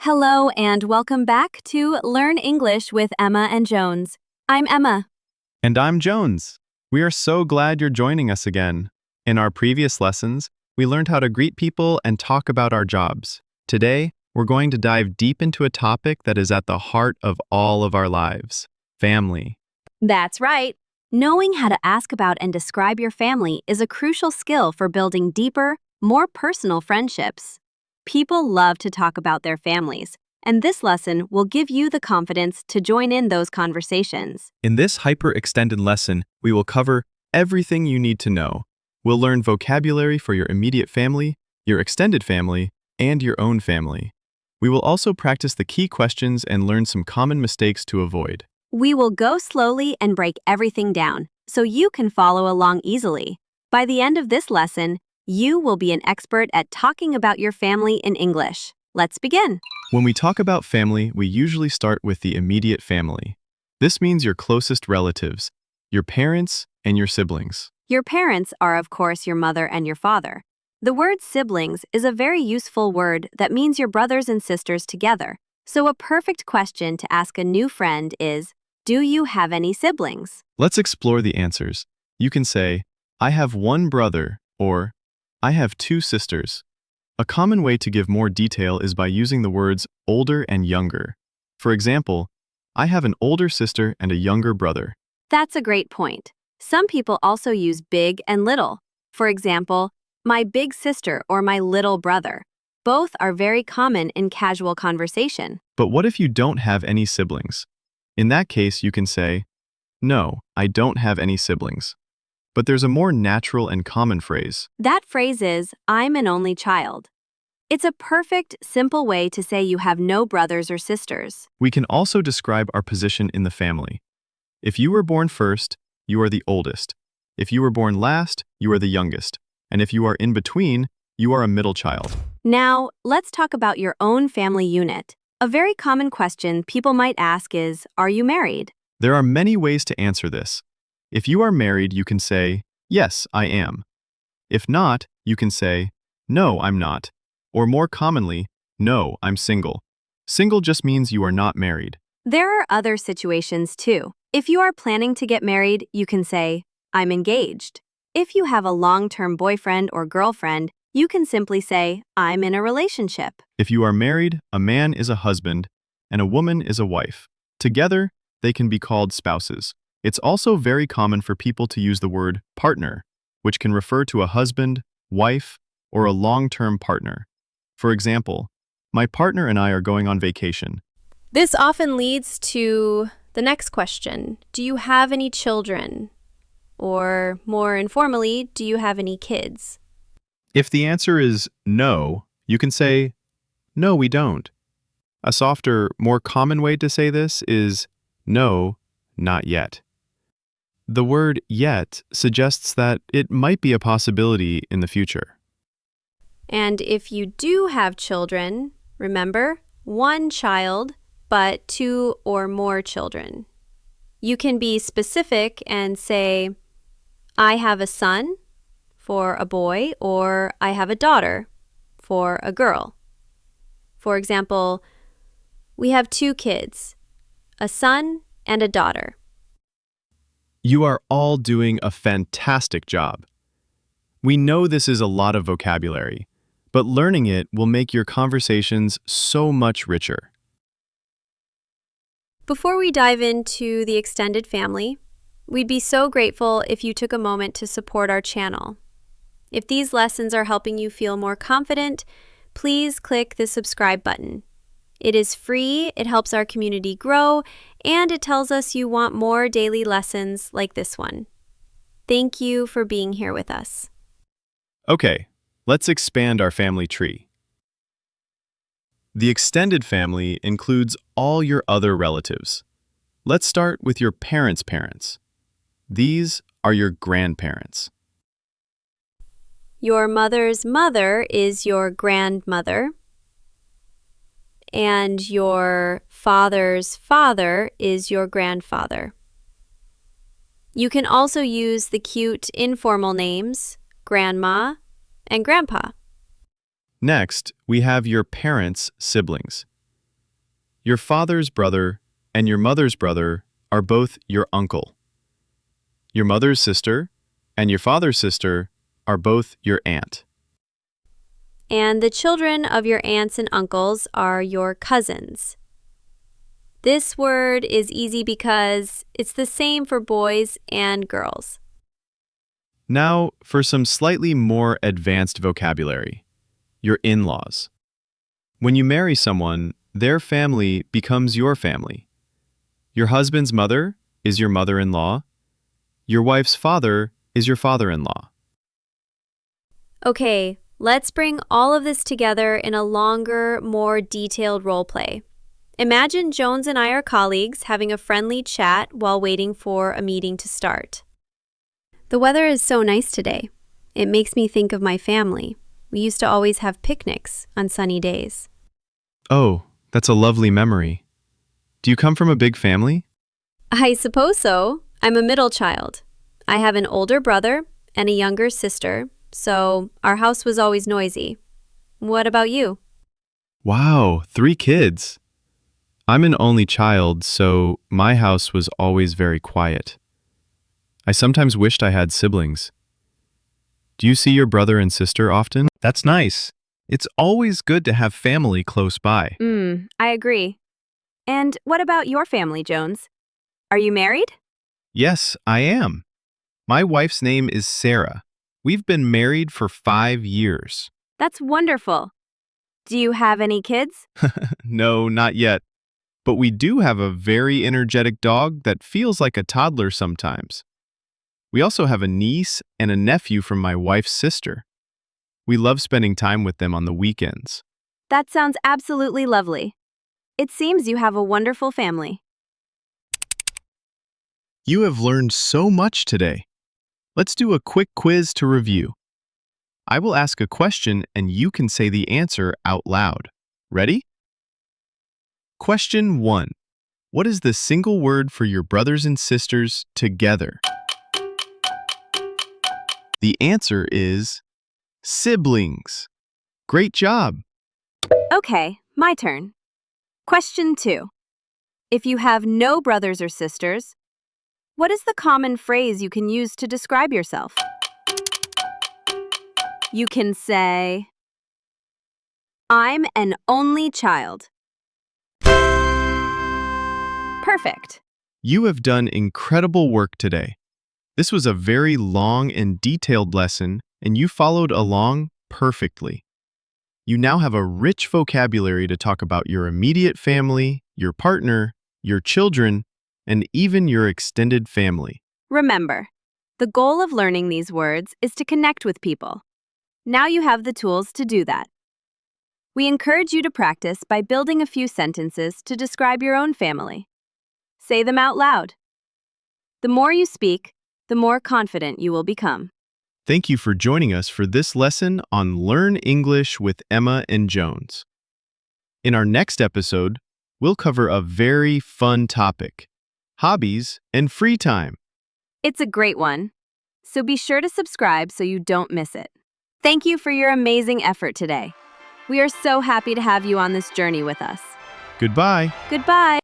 Hello and welcome back to Learn English with Emma and Jones. I'm Emma. And I'm Jones. We are so glad you're joining us again. In our previous lessons, we learned how to greet people and talk about our jobs. Today, we're going to dive deep into a topic that is at the heart of all of our lives: family. That's right. Knowing how to ask about and describe your family is a crucial skill for building deeper, more personal friendships. People love to talk about their families, and this lesson will give you the confidence to join in those conversations. In this hyper-extended lesson, we will cover everything you need to know. We'll learn vocabulary for your immediate family, your extended family, and your own family. We will also practice the key questions and learn some common mistakes to avoid. We will go slowly and break everything down so you can follow along easily. By the end of this lesson, you will be an expert at talking about your family in English. Let's begin. When we talk about family, we usually start with the immediate family. This means your closest relatives, your parents, and your siblings. Your parents are, of course, your mother and your father. The word siblings is a very useful word that means your brothers and sisters together. So a perfect question to ask a new friend is, do you have any siblings? Let's explore the answers. You can say, I have one brother, or I have two sisters. A common way to give more detail is by using the words older and younger. For example, I have an older sister and a younger brother. That's a great point. Some people also use big and little. For example, my big sister or my little brother. Both are very common in casual conversation. But what if you don't have any siblings? In that case, you can say, no, I don't have any siblings. But there's a more natural and common phrase. That phrase is, I'm an only child. It's a perfect, simple way to say you have no brothers or sisters. We can also describe our position in the family. If you were born first, you are the oldest. If you were born last, you are the youngest. And if you are in between, you are a middle child. Now, let's talk about your own family unit. A very common question people might ask is, are you married? There are many ways to answer this. If you are married, you can say, yes, I am. If not, you can say, no, I'm not. Or more commonly, no, I'm single. Single just means you are not married. There are other situations too. If you are planning to get married, you can say, I'm engaged. If you have a long-term boyfriend or girlfriend, you can simply say, I'm in a relationship. If you are married, a man is a husband and a woman is a wife. Together, they can be called spouses. It's also very common for people to use the word partner, which can refer to a husband, wife, or a long-term partner. For example, my partner and I are going on vacation. This often leads to the next question. Do you have any children? Or more informally, do you have any kids? If the answer is no, you can say, no, we don't. A softer, more common way to say this is, no, not yet. The word yet suggests that it might be a possibility in the future. And if you do have children, remember, one child, but two or more children. You can be specific and say, I have a son for a boy, or I have a daughter for a girl. For example, we have two kids, a son and a daughter. You are all doing a fantastic job. We know this is a lot of vocabulary, but learning it will make your conversations so much richer. Before we dive into the extended family, we'd be so grateful if you took a moment to support our channel. If these lessons are helping you feel more confident, please click the subscribe button. It is free, it helps our community grow, and it tells us you want more daily lessons like this one. Thank you for being here with us. Okay, let's expand our family tree. The extended family includes all your other relatives. Let's start with your parents' parents. These are your grandparents. Your mother's mother is your grandmother, and your father's father is your grandfather. You can also use the cute informal names, grandma and grandpa. Next, we have your parents' siblings. Your father's brother and your mother's brother are both your uncle. Your mother's sister and your father's sister are both your aunt. And the children of your aunts and uncles are your cousins. This word is easy because it's the same for boys and girls. Now, for some slightly more advanced vocabulary. Your in-laws. When you marry someone, their family becomes your family. Your husband's mother is your mother-in-law. Your wife's father is your father-in-law. Okay, let's bring all of this together in a longer, more detailed role play. Imagine Jones and I are colleagues having a friendly chat while waiting for a meeting to start. The weather is so nice today. It makes me think of my family. We used to always have picnics on sunny days. Oh, that's a lovely memory. Do you come from a big family? I suppose so. I'm a middle child. I have an older brother and a younger sister, so our house was always noisy. What about you? Wow, 3 kids. I'm an only child, so my house was always very quiet. I sometimes wished I had siblings. Do you see your brother and sister often? That's nice. It's always good to have family close by. I agree. And what about your family, Jones? Are you married? Yes, I am. My wife's name is Sarah. We've been married for 5 years. That's wonderful. Do you have any kids? No, not yet. But we do have a very energetic dog that feels like a toddler sometimes. We also have a niece and a nephew from my wife's sister. We love spending time with them on the weekends. That sounds absolutely lovely. It seems you have a wonderful family. You have learned so much today. Let's do a quick quiz to review. I will ask a question and you can say the answer out loud. Ready? Question 1. What is the single word for your brothers and sisters together? The answer is siblings. Great job. Okay, my turn. Question 2. If you have no brothers or sisters, what is the common phrase you can use to describe yourself? You can say, I'm an only child. Perfect. You have done incredible work today. This was a very long and detailed lesson, and you followed along perfectly. You now have a rich vocabulary to talk about your immediate family, your partner, your children, and even your extended family. Remember, the goal of learning these words is to connect with people. Now you have the tools to do that. We encourage you to practice by building a few sentences to describe your own family. Say them out loud. The more you speak, the more confident you will become. Thank you for joining us for this lesson on Learn English with Emma and Jones. In our next episode, we'll cover a very fun topic: hobbies and free time. It's a great one, so be sure to subscribe so you don't miss it. Thank you for your amazing effort today. We are so happy to have you on this journey with us. Goodbye. Goodbye.